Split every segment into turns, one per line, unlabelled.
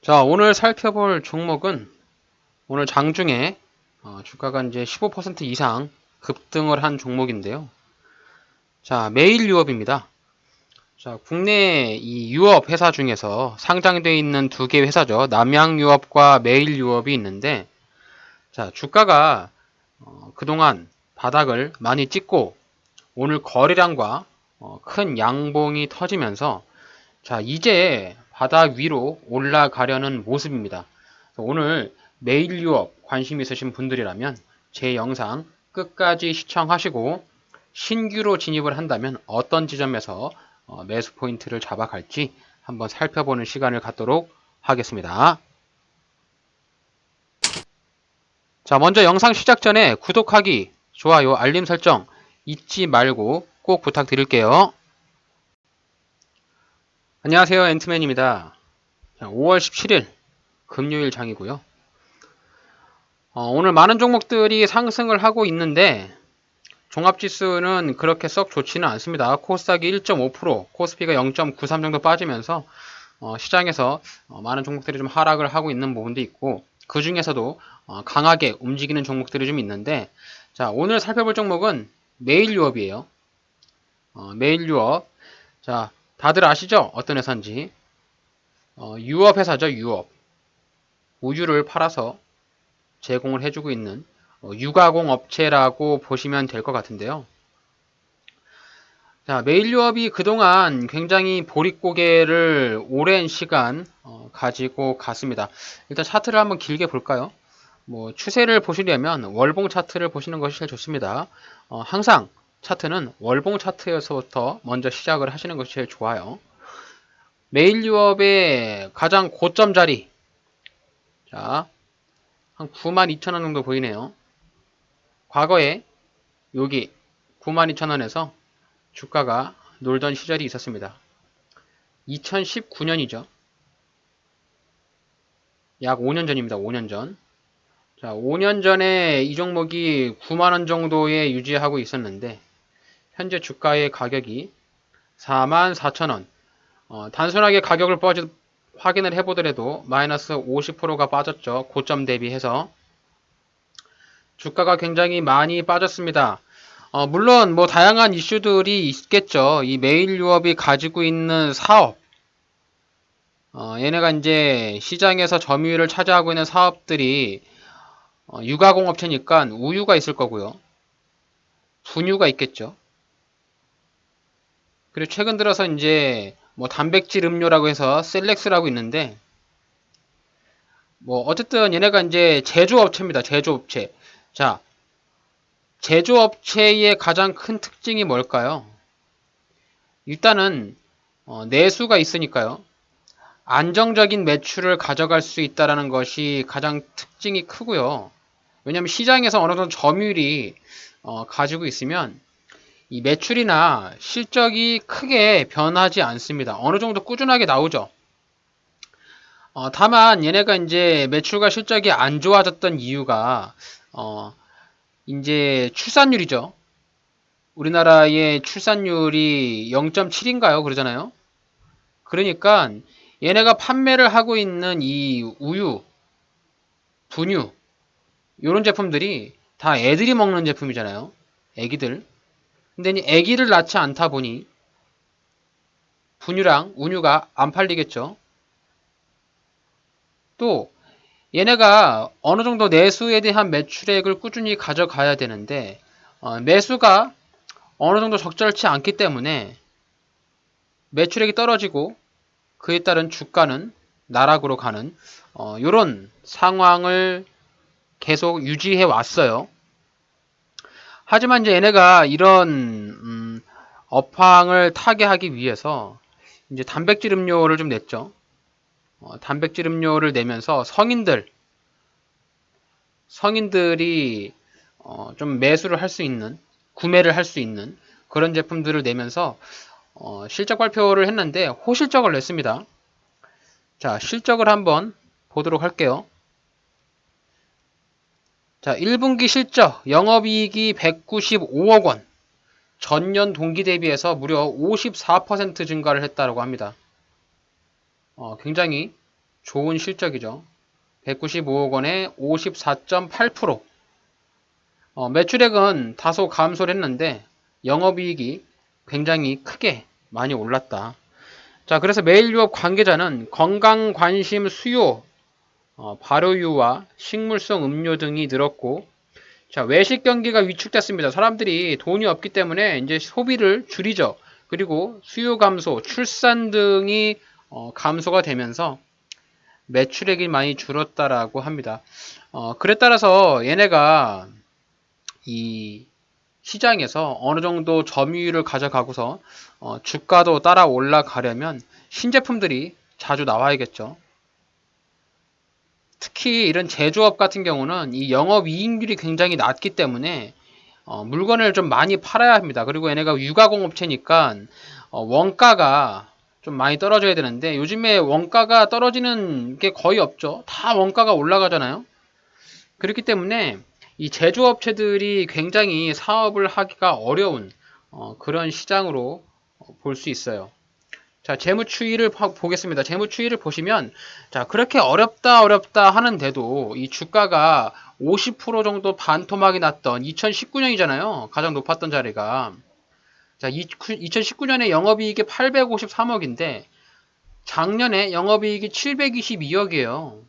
자, 오늘 살펴볼 종목은 오늘 장중에 주가가 이제 15% 이상 급등을 한 종목인데요. 자, 메일유업입니다. 자, 국내 이 유업 회사 중에서 상장되어 있는 두 개 회사죠. 남양유업과 메일유업이 있는데, 자, 주가가 그동안 바닥을 많이 찍고 오늘 거래량과 큰 양봉이 터지면서 자, 이제 바닥 위로 올라가려는 모습입니다. 오늘 메일 유업 관심 있으신 분들이라면 제 영상 끝까지 시청하시고 신규로 진입을 한다면 어떤 지점에서 매수 포인트를 잡아갈지 한번 살펴보는 시간을 갖도록 하겠습니다. 자, 먼저 영상 시작 전에 구독하기, 좋아요, 알림 설정 잊지 말고 꼭 부탁드릴게요. 안녕하세요, 앤트맨입니다. 5월 17일 금요일 장이고요. 오늘 많은 종목들이 상승을 하고 있는데 종합지수는 그렇게 썩 좋지는 않습니다. 코스닥이 1.5%, 코스피가 0.93 정도 빠지면서 시장에서 많은 종목들이 좀 하락을 하고 있는 부분도 있고 그 중에서도 강하게 움직이는 종목들이 좀 있는데 자, 오늘 살펴볼 종목은 메일유업이에요. 메일유업. 자, 다들 아시죠? 어떤 회사인지. 유업 회사죠, 유업. 우유를 팔아서 제공을 해주고 있는 유가공 업체라고 보시면 될 것 같은데요. 자, 메일유업이 그동안 굉장히 보릿고개를 오랜 시간 가지고 갔습니다. 일단 차트를 한번 길게 볼까요? 뭐 추세를 보시려면 월봉 차트를 보시는 것이 제일 좋습니다. 항상 차트는 월봉 차트에서부터 먼저 시작을 하시는 것이 제일 좋아요. 메일유업의 가장 고점 자리, 자, 한 92,000원 정도 보이네요. 과거에 여기 92,000원에서 주가가 놀던 시절이 있었습니다. 2019년이죠. 약 5년 전입니다. 5년 전. 자, 5년 전에 이 종목이 9만원 정도에 유지하고 있었는데 현재 주가의 가격이 44,000원. 단순하게 가격을 확인을 해보더라도 마이너스 50%가 빠졌죠. 고점 대비해서. 주가가 굉장히 많이 빠졌습니다. 물론 뭐 다양한 이슈들이 있겠죠. 이 메일유업이 가지고 있는 사업, 얘네가 이제 시장에서 점유율을 차지하고 있는 사업들이 유가공업체니까 우유가 있을 거고요. 분유가 있겠죠. 그리고 최근 들어서 이제 뭐 단백질 음료라고 해서 셀렉스라고 있는데 뭐 어쨌든 얘네가 이제 제조업체입니다. 제조업체. 자, 제조업체의 가장 큰 특징이 뭘까요? 일단은 내수가 있으니까요. 안정적인 매출을 가져갈 수 있다는 것이 가장 특징이 크고요. 왜냐하면 시장에서 어느 정도 점유율이 가지고 있으면 이 매출이나 실적이 크게 변하지 않습니다. 어느 정도 꾸준하게 나오죠. 다만 얘네가 이제 매출과 실적이 안 좋아졌던 이유가 이제 출산율이죠. 우리나라의 출산율이 0.7인가요? 그러잖아요. 그러니까 얘네가 판매를 하고 있는 이 우유, 분유 이런 제품들이 다 애들이 먹는 제품이잖아요. 애기들. 근데 이 애기를 낳지 않다 보니 분유랑 우유가 안 팔리겠죠. 또 얘네가 어느 정도 내수에 대한 매출액을 꾸준히 가져가야 되는데 매수가 어느 정도 적절치 않기 때문에 매출액이 떨어지고 그에 따른 주가는 나락으로 가는 이런 상황을 계속 유지해 왔어요. 하지만 이제 얘네가 이런 업황을 타개하기 위해서 이제 단백질 음료를 좀 냈죠. 단백질 음료를 내면서 성인들이 좀 매수를 할 수 있는, 구매를 할 수 있는 그런 제품들을 내면서 실적 발표를 했는데 호실적을 냈습니다. 자, 실적을 한번 보도록 할게요. 자, 1분기 실적 영업이익이 195억 원, 전년 동기 대비해서 무려 54% 증가를 했다고 합니다. 굉장히 좋은 실적이죠. 195억 원에 54.8%. 매출액은 다소 감소를 했는데 영업이익이 굉장히 크게 많이 올랐다. 자, 그래서 메일유업 관계자는 건강 관심 수요, 발효유와 식물성 음료 등이 늘었고, 자, 외식 경기가 위축됐습니다. 사람들이 돈이 없기 때문에 이제 소비를 줄이죠. 그리고 수요 감소, 출산 등이 감소가 되면서 매출액이 많이 줄었다라고 합니다. 그래 따라서 얘네가 이 시장에서 어느 정도 점유율을 가져가고서 주가도 따라 올라가려면 신제품들이 자주 나와야겠죠. 특히 이런 제조업 같은 경우는 이 영업이익률이 굉장히 낮기 때문에 물건을 좀 많이 팔아야 합니다. 그리고 얘네가 유가공업체니까 원가가 좀 많이 떨어져야 되는데 요즘에 원가가 떨어지는 게 거의 없죠. 다 원가가 올라가잖아요. 그렇기 때문에 이 제조업체들이 굉장히 사업을 하기가 어려운 그런 시장으로 볼 수 있어요. 자, 재무추이를 보겠습니다. 재무추이를 보시면, 자, 그렇게 어렵다 하는데도 이 주가가 50% 정도 반토막이 났던 2019년이잖아요. 가장 높았던 자리가. 자, 2019년에 영업이익이 853억인데, 작년에 영업이익이 722억이에요.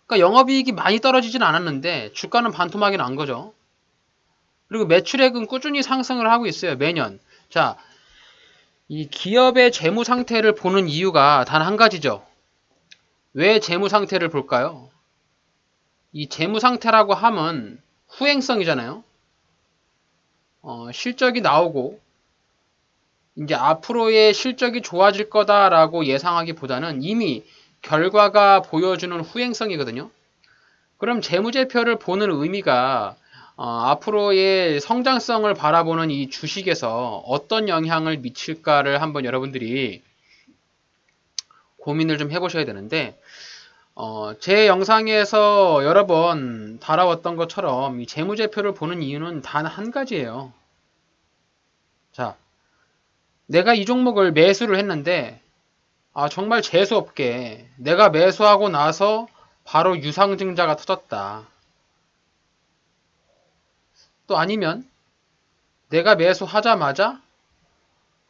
그러니까 영업이익이 많이 떨어지진 않았는데, 주가는 반토막이 난 거죠. 그리고 매출액은 꾸준히 상승을 하고 있어요. 매년. 자, 이 기업의 재무 상태를 보는 이유가 단 한 가지죠. 왜 재무 상태를 볼까요? 이 재무 상태라고 하면 후행성이잖아요. 실적이 나오고 이제 앞으로의 실적이 좋아질 거다라고 예상하기보다는 이미 결과가 보여주는 후행성이거든요. 그럼 재무제표를 보는 의미가 앞으로의 성장성을 바라보는 이 주식에서 어떤 영향을 미칠까를 한번 여러분들이 고민을 좀 해보셔야 되는데 제 영상에서 여러 번 다뤄왔던 것처럼 이 재무제표를 보는 이유는 단 한 가지예요. 자, 내가 이 종목을 매수를 했는데 정말 재수없게 내가 매수하고 나서 바로 유상증자가 터졌다. 또 아니면 내가 매수하자마자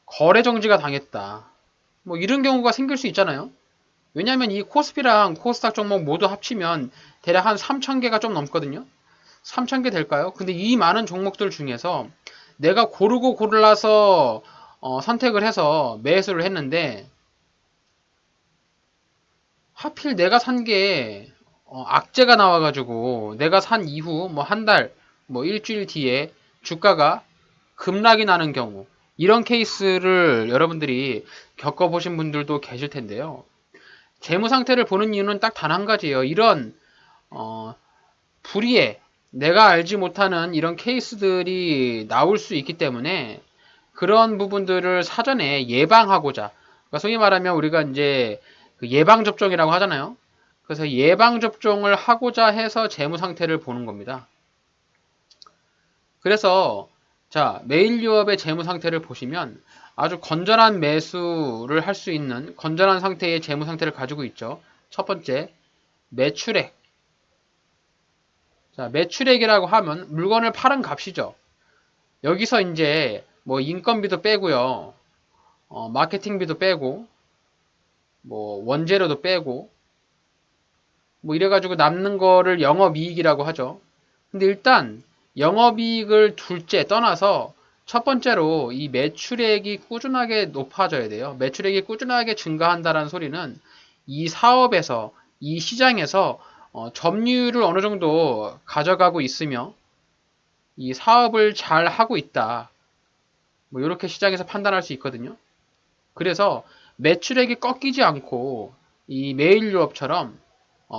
거래 정지가 당했다. 뭐 이런 경우가 생길 수 있잖아요. 왜냐하면 이 코스피랑 코스닥 종목 모두 합치면 대략 한 3,000개가 좀 넘거든요. 3,000개 될까요? 근데 이 많은 종목들 중에서 내가 고르고 골라서 선택을 해서 매수를 했는데 하필 내가 산 게 악재가 나와가지고 내가 산 이후 뭐 한 달, 뭐 일주일 뒤에 주가가 급락이 나는 경우 이런 케이스를 여러분들이 겪어보신 분들도 계실 텐데요. 재무 상태를 보는 이유는 딱 단 한 가지예요. 이런 불의에 내가 알지 못하는 이런 케이스들이 나올 수 있기 때문에 그런 부분들을 사전에 예방하고자, 그러니까 소위 말하면 우리가 이제 그 예방접종이라고 하잖아요. 그래서 예방접종을 하고자 해서 재무 상태를 보는 겁니다. 그래서 자, 메일유업의 재무 상태를 보시면 아주 건전한 매수를 할 수 있는 건전한 상태의 재무 상태를 가지고 있죠. 첫 번째, 매출액. 자, 매출액이라고 하면 물건을 파는 값이죠. 여기서 이제 뭐 인건비도 빼고요. 마케팅비도 빼고 뭐 원재료도 빼고 뭐 이래가지고 남는 거를 영업이익이라고 하죠. 근데 일단 영업이익을 둘째 떠나서 첫 번째로 이 매출액이 꾸준하게 높아져야 돼요. 매출액이 꾸준하게 증가한다는 소리는 이 사업에서 이 시장에서 점유율을 어느 정도 가져가고 있으며 이 사업을 잘 하고 있다. 뭐 이렇게 시장에서 판단할 수 있거든요. 그래서 매출액이 꺾이지 않고 이 메일유업처럼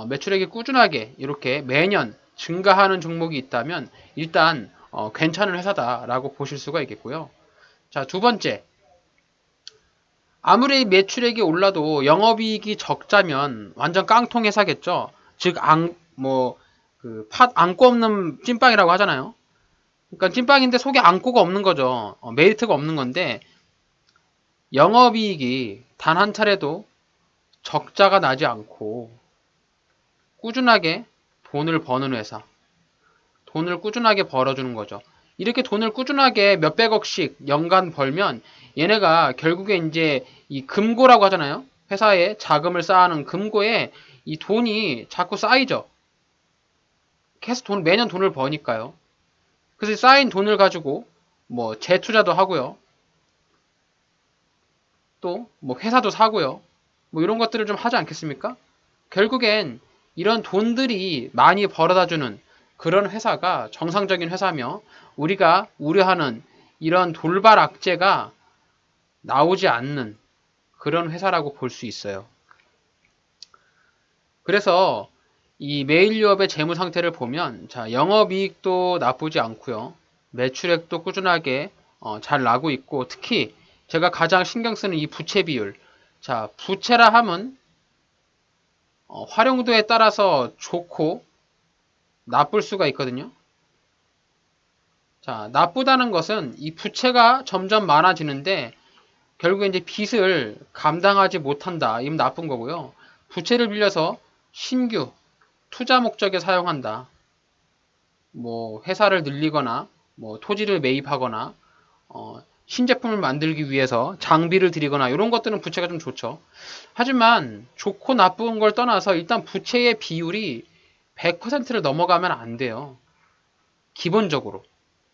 매출액이 꾸준하게 이렇게 매년 증가하는 종목이 있다면 일단 괜찮은 회사다라고 보실 수가 있겠고요. 자, 두 번째. 아무리 매출액이 올라도 영업이익이 적자면 완전 깡통 회사겠죠. 즉, 팥 안고 없는 찐빵이라고 하잖아요. 그러니까 찐빵인데 속에 안고가 없는 거죠. 메리트가 없는 건데 영업이익이 단 한 차례도 적자가 나지 않고 꾸준하게 돈을 버는 회사, 돈을 꾸준하게 벌어주는 거죠. 이렇게 돈을 꾸준하게 몇백억씩 연간 벌면 얘네가 결국에 이제 이 금고라고 하잖아요. 회사에 자금을 쌓아놓은 금고에 이 돈이 자꾸 쌓이죠. 계속 매년 돈을 버니까요. 그래서 쌓인 돈을 가지고 뭐 재투자도 하고요. 또 뭐 회사도 사고요. 뭐 이런 것들을 좀 하지 않겠습니까? 결국엔 이런 돈들이 많이 벌어다주는 그런 회사가 정상적인 회사며 우리가 우려하는 이런 돌발 악재가 나오지 않는 그런 회사라고 볼 수 있어요. 그래서 이 메일유업의 재무 상태를 보면 자, 영업이익도 나쁘지 않고요. 매출액도 꾸준하게 잘 나고 있고 특히 제가 가장 신경 쓰는 이 부채 비율. 자, 부채라 함은 활용도에 따라서 좋고 나쁠 수가 있거든요. 자, 나쁘다는 것은 이 부채가 점점 많아지는데 결국에 이제 빚을 감당하지 못한다. 이건 나쁜 거고요. 부채를 빌려서 신규 투자 목적에 사용한다. 뭐 회사를 늘리거나 뭐 토지를 매입하거나 신제품을 만들기 위해서 장비를 들이거나 이런 것들은 부채가 좀 좋죠. 하지만 좋고 나쁜 걸 떠나서 일단 부채의 비율이 100%를 넘어가면 안 돼요. 기본적으로.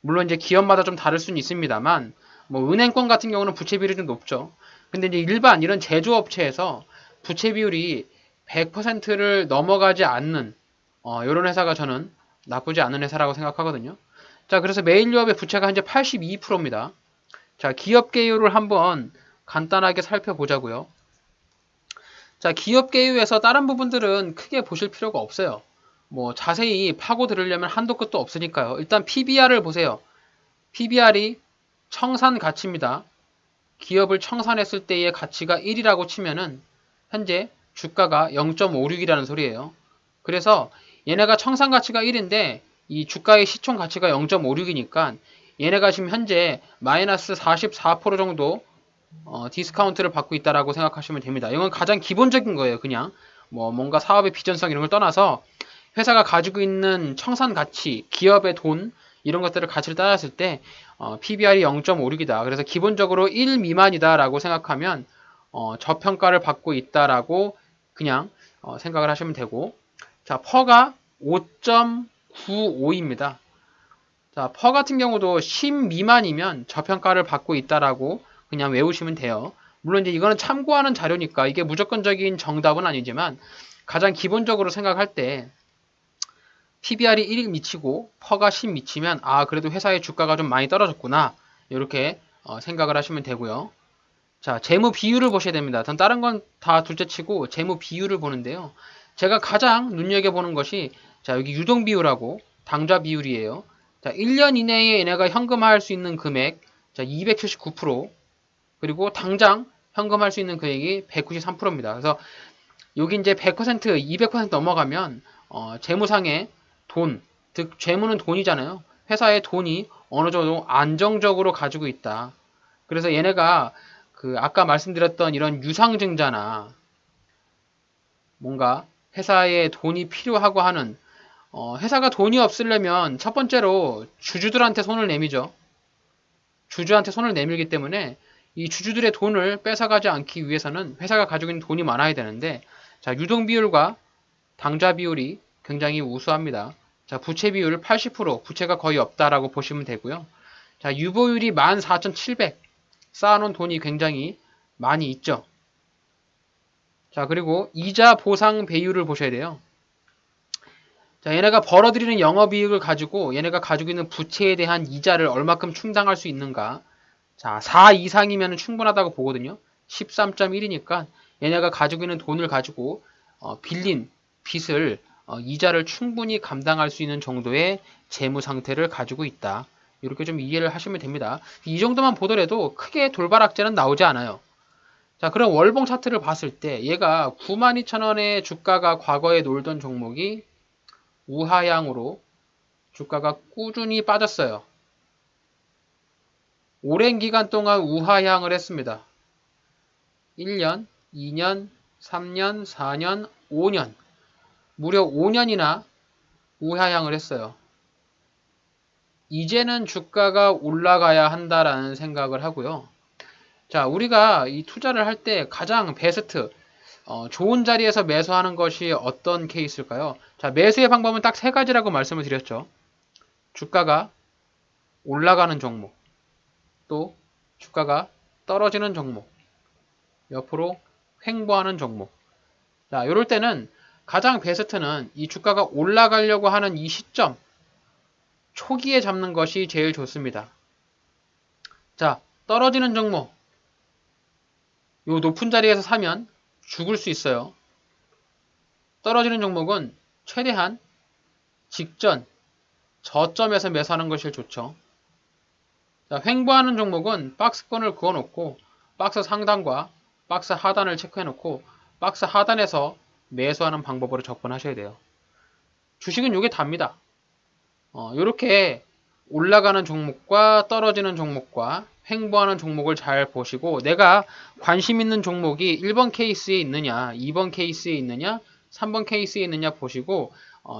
물론 이제 기업마다 좀 다를 수는 있습니다만 뭐 은행권 같은 경우는 부채 비율이 좀 높죠. 근데 이제 일반 이런 제조업체에서 부채 비율이 100%를 넘어가지 않는 이런 회사가 저는 나쁘지 않은 회사라고 생각하거든요. 자, 그래서 메일유업의 부채가 현재 82%입니다. 자, 기업 개요를 한번 간단하게 살펴보자고요. 자, 기업 개요에서 다른 부분들은 크게 보실 필요가 없어요. 뭐 자세히 파고 들으려면 한도 끝도 없으니까요. 일단 PBR을 보세요. PBR이 청산 가치입니다. 기업을 청산했을 때의 가치가 1이라고 치면은 현재 주가가 0.56이라는 소리예요. 그래서 얘네가 청산 가치가 1인데 이 주가의 시총 가치가 0.56이니까 얘네가 지금 현재 마이너스 44% 정도 디스카운트를 받고 있다라고 생각하시면 됩니다. 이건 가장 기본적인 거예요. 그냥 뭐 뭔가 사업의 비전성 이런 걸 떠나서 회사가 가지고 있는 청산 가치, 기업의 돈 이런 것들을 가치를 따졌을 때 PBR이 0.56이다. 그래서 기본적으로 1 미만이다라고 생각하면 저평가를 받고 있다라고 그냥 생각을 하시면 되고 자, 퍼가 5.95입니다. 자, 퍼 같은 경우도 10 미만이면 저평가를 받고 있다라고 그냥 외우시면 돼요. 물론 이제 이거는 참고하는 자료니까 이게 무조건적인 정답은 아니지만 가장 기본적으로 생각할 때 PBR이 1 미치고 퍼가 10 미치면 아 그래도 회사의 주가가 좀 많이 떨어졌구나 이렇게 생각을 하시면 되고요. 자, 재무 비율을 보셔야 됩니다. 전 다른 건 다 둘째치고 재무 비율을 보는데요. 제가 가장 눈여겨보는 것이 자 여기 유동 비율하고 당좌 비율이에요. 자, 1년 이내에 얘네가 현금화할 수 있는 금액 자 279% 그리고 당장 현금할 수 있는 금액이 193%입니다. 그래서 여기 이제 100%, 200% 넘어가면 재무상의 돈, 즉 재무는 돈이잖아요. 회사의 돈이 어느 정도 안정적으로 가지고 있다. 그래서 얘네가 그 아까 말씀드렸던 이런 유상증자나 뭔가 회사에 돈이 필요하고 하는 회사가 돈이 없으려면 첫 번째로 주주들한테 손을 내밀죠. 주주한테 손을 내밀기 때문에 이 주주들의 돈을 뺏어가지 않기 위해서는 회사가 가지고 있는 돈이 많아야 되는데 자 유동 비율과 당좌 비율이 굉장히 우수합니다. 자 부채 비율 80% 부채가 거의 없다라고 보시면 되고요. 자 유보율이 14,700 쌓아놓은 돈이 굉장히 많이 있죠. 자 그리고 이자 보상 배율을 보셔야 돼요. 자 얘네가 벌어들이는 영업이익을 가지고 얘네가 가지고 있는 부채에 대한 이자를 얼마큼 충당할 수 있는가. 자 4 이상이면 충분하다고 보거든요. 13.1이니까 얘네가 가지고 있는 돈을 가지고 빌린 빚을 이자를 충분히 감당할 수 있는 정도의 재무 상태를 가지고 있다. 이렇게 좀 이해를 하시면 됩니다. 이 정도만 보더라도 크게 돌발악재는 나오지 않아요. 자, 그럼 월봉 차트를 봤을 때 얘가 92,000원의 주가가 과거에 놀던 종목이 우하향으로 주가가 꾸준히 빠졌어요. 오랜 기간 동안 우하향을 했습니다. 1년, 2년, 3년, 4년, 5년. 무려 5년이나 우하향을 했어요. 이제는 주가가 올라가야 한다라는 생각을 하고요. 자, 우리가 이 투자를 할 때 가장 베스트, 좋은 자리에서 매수하는 것이 어떤 케이스일까요? 자, 매수의 방법은 딱 세 가지라고 말씀을 드렸죠. 주가가 올라가는 종목, 또 주가가 떨어지는 종목, 옆으로 횡보하는 종목. 자, 이럴 때는 가장 베스트는 이 주가가 올라가려고 하는 이 시점, 초기에 잡는 것이 제일 좋습니다. 자, 떨어지는 종목. 요 높은 자리에서 사면 죽을 수 있어요. 떨어지는 종목은 최대한 직전, 저점에서 매수하는 것이 좋죠. 자, 횡보하는 종목은 박스권을 그어놓고 박스 상단과 박스 하단을 체크해놓고 박스 하단에서 매수하는 방법으로 접근하셔야 돼요. 주식은 이게 답니다. 이렇게 올라가는 종목과 떨어지는 종목과 횡보하는 종목을 잘 보시고 내가 관심 있는 종목이 1번 케이스에 있느냐, 2번 케이스에 있느냐, 3번 케이스에 있느냐 보시고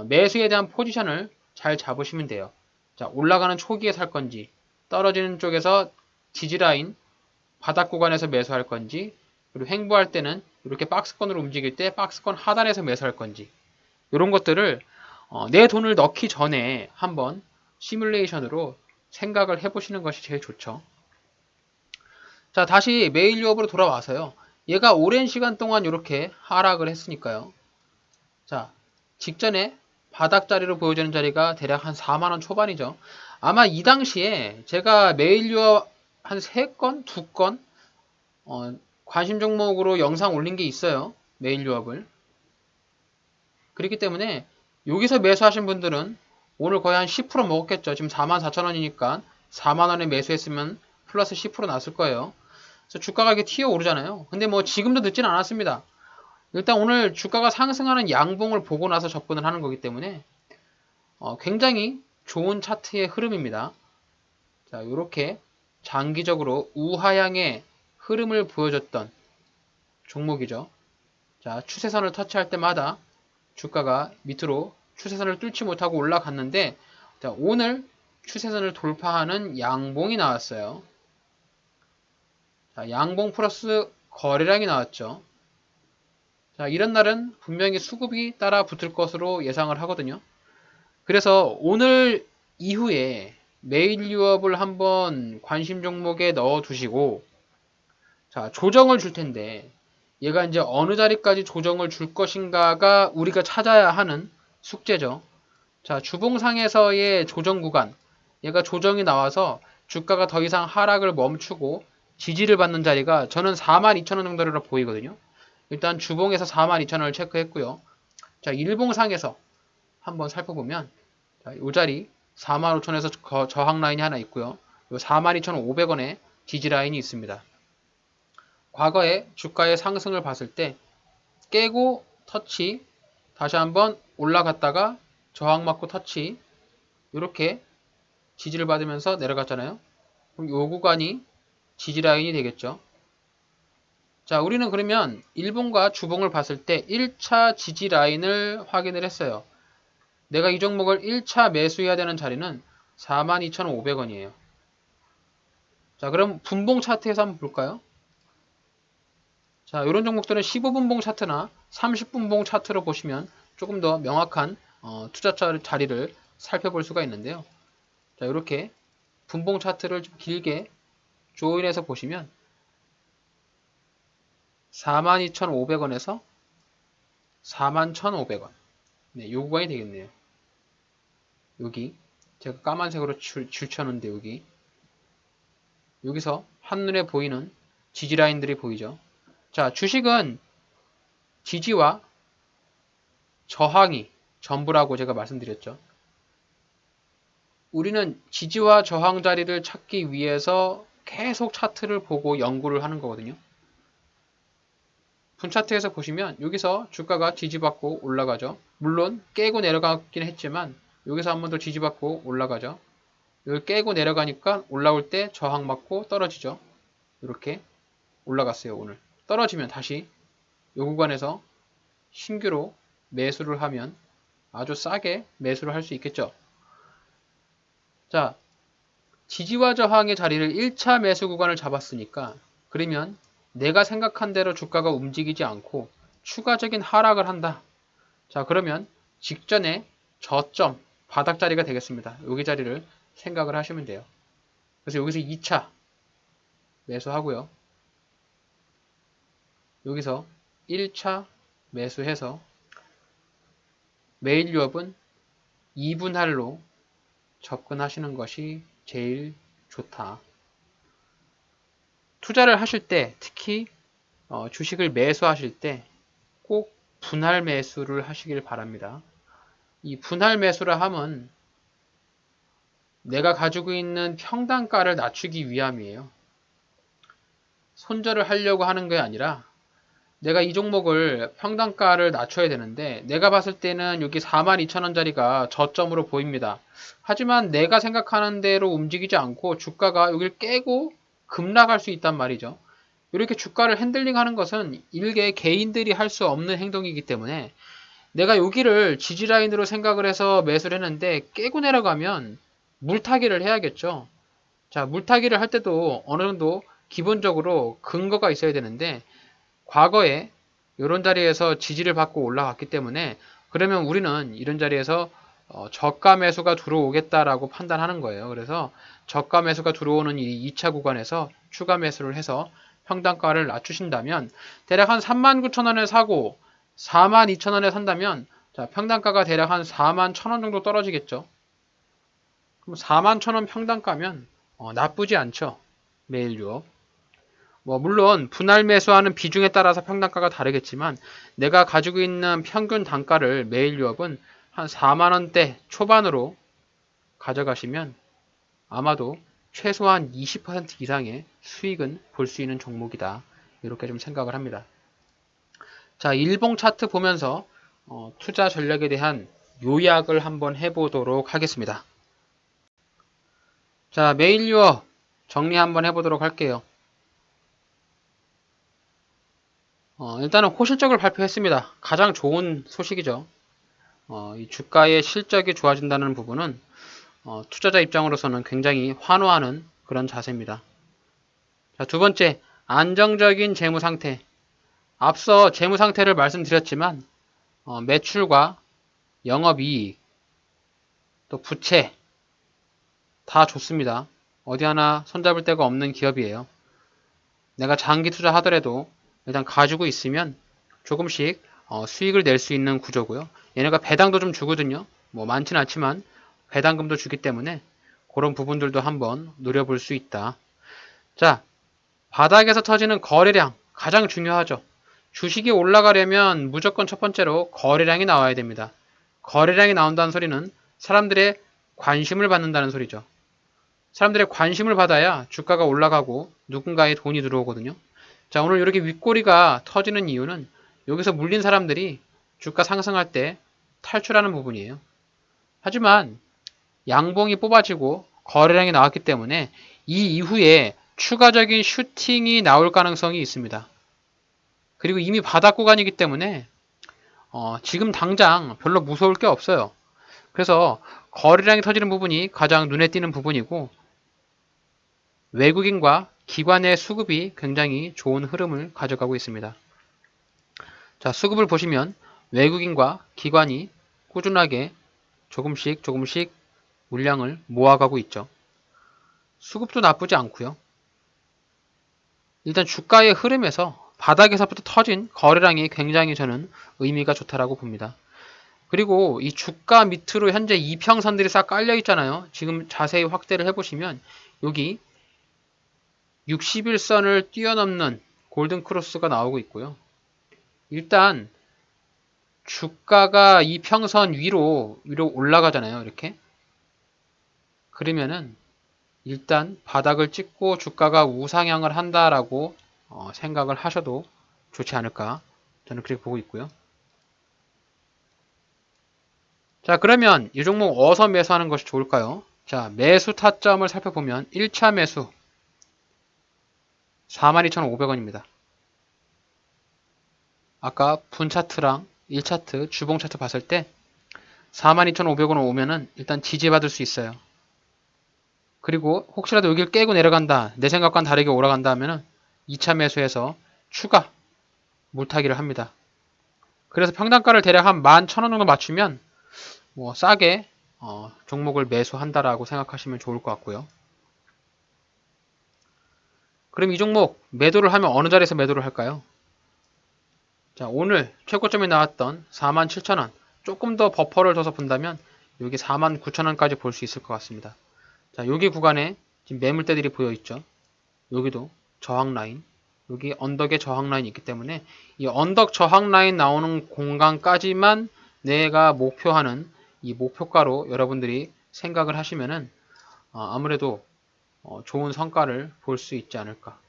매수에 대한 포지션을 잘 잡으시면 돼요. 자, 올라가는 초기에 살 건지, 떨어지는 쪽에서 지지라인, 바닥 구간에서 매수할 건지, 그리고 횡보할 때는 이렇게 박스권으로 움직일 때 박스권 하단에서 매수할 건지, 이런 것들을 내 돈을 넣기 전에 한번 시뮬레이션으로 생각을 해보시는 것이 제일 좋죠. 자, 다시 메일 유업으로 돌아와서요. 얘가 오랜 시간 동안 이렇게 하락을 했으니까요. 자, 직전에 바닥자리로 보여지는 자리가 대략 한 4만원 초반이죠. 아마 이 당시에 제가 메일 유업 한 3건, 2건 관심 종목으로 영상 올린 게 있어요. 메일 유업을. 그렇기 때문에 여기서 매수하신 분들은 오늘 거의 한 10% 먹었겠죠. 지금 44,000원이니까 4만원에 매수했으면 플러스 10% 났을 거예요. 그래서 주가가 이렇게 튀어 오르잖아요. 근데 뭐 지금도 늦진 않았습니다. 일단 오늘 주가가 상승하는 양봉을 보고 나서 접근을 하는 거기 때문에 굉장히 좋은 차트의 흐름입니다. 자, 이렇게 장기적으로 우하향의 흐름을 보여줬던 종목이죠. 자, 추세선을 터치할 때마다 주가가 밑으로 추세선을 뚫지 못하고 올라갔는데 자, 오늘 추세선을 돌파하는 양봉이 나왔어요. 자, 양봉 플러스 거래량이 나왔죠. 자, 이런 날은 분명히 수급이 따라 붙을 것으로 예상을 하거든요. 그래서 오늘 이후에 메일 유업을 한번 관심 종목에 넣어 두시고 자, 조정을 줄 텐데 얘가 이제 어느 자리까지 조정을 줄 것인가가 우리가 찾아야 하는 숙제죠. 자, 주봉상에서의 조정 구간, 얘가 조정이 나와서 주가가 더 이상 하락을 멈추고 지지를 받는 자리가 저는 42,000원 정도로 보이거든요. 일단 주봉에서 42,000원을 체크했고요. 자, 일봉상에서 한번 살펴보면 자, 이 자리 45,000원에서 저항 라인이 하나 있고요. 이 42,500원에 지지 라인이 있습니다. 과거에 주가의 상승을 봤을 때 깨고 터치, 다시 한번 올라갔다가 저항 맞고 터치, 이렇게 지지를 받으면서 내려갔잖아요. 그럼 요 구간이 지지 라인이 되겠죠. 자, 우리는 그러면 일봉과 주봉을 봤을 때 1차 지지 라인을 확인을 했어요. 내가 이 종목을 1차 매수해야 되는 자리는 42,500원이에요. 자, 그럼 분봉 차트에서 한번 볼까요? 자, 이런 종목들은 15분봉 차트나 30분봉 차트로 보시면 조금 더 명확한 투자 자리를 살펴볼 수가 있는데요. 자, 이렇게 분봉 차트를 좀 길게 조인해서 보시면 42,500원에서 41,500원. 네, 요 구간이 되겠네요. 여기 제가 까만색으로 줄쳐놓은데 여기서 한눈에 보이는 지지 라인들이 보이죠. 자, 주식은 지지와 저항이 전부라고 제가 말씀드렸죠. 우리는 지지와 저항 자리를 찾기 위해서 계속 차트를 보고 연구를 하는 거거든요. 분차트에서 보시면 여기서 주가가 지지받고 올라가죠. 물론 깨고 내려가긴 했지만 여기서 한 번 더 지지받고 올라가죠. 여기 깨고 내려가니까 올라올 때 저항 맞고 떨어지죠. 이렇게 올라갔어요. 오늘 떨어지면 다시 이 구간에서 신규로 매수를 하면 아주 싸게 매수를 할 수 있겠죠. 자, 지지와 저항의 자리를 1차 매수 구간을 잡았으니까 그러면 내가 생각한 대로 주가가 움직이지 않고 추가적인 하락을 한다. 자, 그러면 직전에 저점 바닥 자리가 되겠습니다. 여기 자리를 생각을 하시면 돼요. 그래서 여기서 2차 매수하고요. 여기서 1차 매수해서 매일 유업은 2분할로 접근하시는 것이 제일 좋다. 투자를 하실 때 특히 주식을 매수하실 때 꼭 분할 매수를 하시길 바랍니다. 이 분할 매수라 함은 내가 가지고 있는 평단가를 낮추기 위함이에요. 손절을 하려고 하는 게 아니라 내가 이 종목을 평단가를 낮춰야 되는데 내가 봤을 때는 여기 42,000원짜리가 저점으로 보입니다. 하지만 내가 생각하는 대로 움직이지 않고 주가가 여기를 깨고 급락할 수 있단 말이죠. 이렇게 주가를 핸들링 하는 것은 일개 개인들이 할 수 없는 행동이기 때문에 내가 여기를 지지라인으로 생각을 해서 매수를 했는데 깨고 내려가면 물타기를 해야겠죠. 자, 물타기를 할 때도 어느 정도 기본적으로 근거가 있어야 되는데 과거에 이런 자리에서 지지를 받고 올라갔기 때문에 그러면 우리는 이런 자리에서 저가 매수가 들어오겠다라고 판단하는 거예요. 그래서 저가 매수가 들어오는 이 2차 구간에서 추가 매수를 해서 평단가를 낮추신다면 대략 한 39,000원에 사고 42,000원에 산다면 자, 평단가가 대략 한 41,000원 정도 떨어지겠죠. 그럼 41,000원 평단가면 나쁘지 않죠. 매일 유업. 물론 분할 매수하는 비중에 따라서 평단가가 다르겠지만 내가 가지고 있는 평균 단가를 매일 유업은 한 4만원대 초반으로 가져가시면 아마도 최소한 20% 이상의 수익은 볼 수 있는 종목이다. 이렇게 좀 생각을 합니다. 자, 일봉 차트 보면서 투자 전략에 대한 요약을 한번 해보도록 하겠습니다. 자, 매일 유업 정리 한번 해보도록 할게요. 일단은 호실적을 발표했습니다. 가장 좋은 소식이죠. 이 주가의 실적이 좋아진다는 부분은 투자자 입장으로서는 굉장히 환호하는 그런 자세입니다. 자, 두 번째, 안정적인 재무 상태. 앞서 재무 상태를 말씀드렸지만 매출과 영업이익, 또 부채 다 좋습니다. 어디 하나 손잡을 데가 없는 기업이에요. 내가 장기 투자하더라도 일단 가지고 있으면 조금씩 수익을 낼 수 있는 구조고요. 얘네가 배당도 좀 주거든요. 많지는 않지만 배당금도 주기 때문에 그런 부분들도 한번 노려볼 수 있다. 자, 바닥에서 터지는 거래량 가장 중요하죠. 주식이 올라가려면 무조건 첫 번째로 거래량이 나와야 됩니다. 거래량이 나온다는 소리는 사람들의 관심을 받는다는 소리죠. 사람들의 관심을 받아야 주가가 올라가고 누군가의 돈이 들어오거든요. 자, 오늘 이렇게 윗꼬리가 터지는 이유는 여기서 물린 사람들이 주가 상승할 때 탈출하는 부분이에요. 하지만 양봉이 뽑아지고 거래량이 나왔기 때문에 이 이후에 추가적인 슈팅이 나올 가능성이 있습니다. 그리고 이미 바닥 구간이기 때문에 지금 당장 별로 무서울 게 없어요. 그래서 거래량이 터지는 부분이 가장 눈에 띄는 부분이고 외국인과 기관의 수급이 굉장히 좋은 흐름을 가져가고 있습니다. 자, 수급을 보시면 외국인과 기관이 꾸준하게 조금씩 물량을 모아가고 있죠. 수급도 나쁘지 않고요. 일단 주가의 흐름에서 바닥에서부터 터진 거래량이 굉장히 저는 의미가 좋다라고 봅니다. 그리고 이 주가 밑으로 현재 이평선들이 싹 깔려 있잖아요. 지금 자세히 확대를 해보시면 여기 60일선을 뛰어넘는 골든크로스가 나오고 있고요. 일단 주가가 이평선 위로 올라가잖아요. 이렇게. 그러면은 일단 바닥을 찍고 주가가 우상향을 한다라고 생각을 하셔도 좋지 않을까 저는 그렇게 보고 있고요. 자, 그러면 이 종목 어디서 매수하는 것이 좋을까요? 자, 매수 타점을 살펴보면 1차 매수 42,500원입니다. 아까 분 차트랑 1차트, 주봉 차트 봤을 때 42,500원 오면은 일단 지지받을 수 있어요. 그리고 혹시라도 여기를 깨고 내려간다, 내 생각과는 다르게 올라간다 하면은 2차 매수해서 추가 물타기를 합니다. 그래서 평단가를 대략 한 11,000원 정도 맞추면 뭐 싸게 종목을 매수한다라고 생각하시면 좋을 것 같고요. 그럼 이 종목 매도를 하면 어느 자리에서 매도를 할까요? 자, 오늘 최고점이 나왔던 47,000원 조금 더 버퍼를 둬서 본다면 여기 49,000원까지 볼 수 있을 것 같습니다. 자, 여기 구간에 지금 매물대들이 보여 있죠. 여기도 저항 라인, 여기 언덕에 저항 라인이 있기 때문에 이 언덕 저항 라인 나오는 공간까지만 내가 목표하는 이 목표가로 여러분들이 생각을 하시면은 아무래도 좋은 성과를 볼 수 있지 않을까.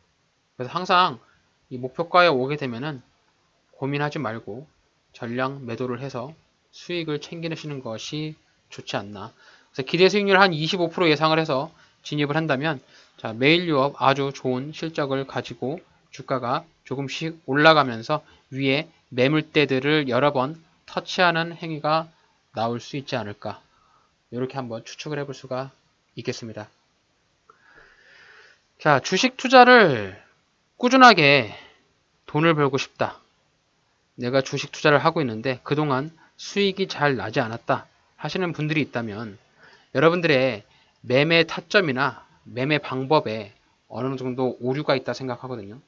그래서 항상 이 목표가에 오게 되면은 고민하지 말고 전량 매도를 해서 수익을 챙기시는 것이 좋지 않나. 그래서 기대 수익률 한 25% 예상을 해서 진입을 한다면 자, 매일 유업 아주 좋은 실적을 가지고 주가가 조금씩 올라가면서 위에 매물대들을 여러 번 터치하는 행위가 나올 수 있지 않을까. 이렇게 한번 추측을 해볼 수가 있겠습니다. 자, 주식 투자를 꾸준하게 돈을 벌고 싶다. 내가 주식 투자를 하고 있는데 그동안 수익이 잘 나지 않았다 하시는 분들이 있다면 여러분들의 매매 타점이나 매매 방법에 어느 정도 오류가 있다 생각하거든요.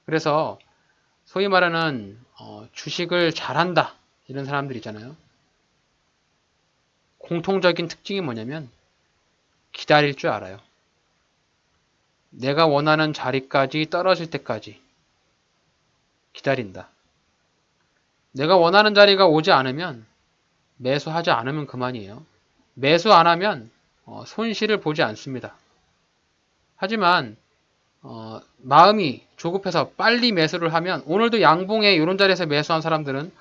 그래서 소위 말하는 주식을 잘한다 이런 사람들 있잖아요. 공통적인 특징이 뭐냐면 기다릴 줄 알아요. 내가 원하는 자리까지 떨어질 때까지 기다린다. 내가 원하는 자리가 오지 않으면 매수하지 않으면 그만이에요. 매수 안 하면 손실을 보지 않습니다. 하지만 마음이 조급해서 빨리 매수를 하면 오늘도 양봉에 이런 자리에서 매수한 사람들은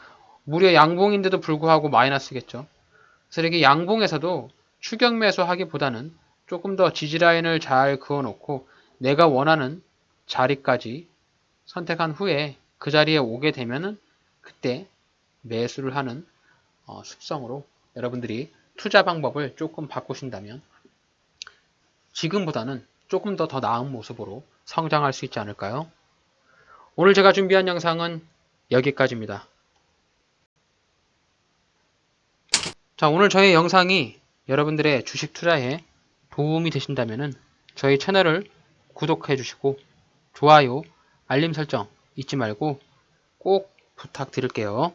무려 양봉인데도 불구하고 마이너스겠죠. 그래서 이렇게 양봉에서도 추격 매수하기보다는 조금 더 지지라인을 잘 그어놓고 내가 원하는 자리까지 선택한 후에 그 자리에 오게 되면은 그때 매수를 하는 습성으로 여러분들이 투자 방법을 조금 바꾸신다면 지금보다는 조금 더 나은 모습으로 성장할 수 있지 않을까요? 오늘 제가 준비한 영상은 여기까지입니다. 자, 오늘 저의 영상이 여러분들의 주식 투자에 도움이 되신다면 저희 채널을 구독해 주시고 좋아요, 알림 설정 잊지 말고 꼭 부탁드릴게요.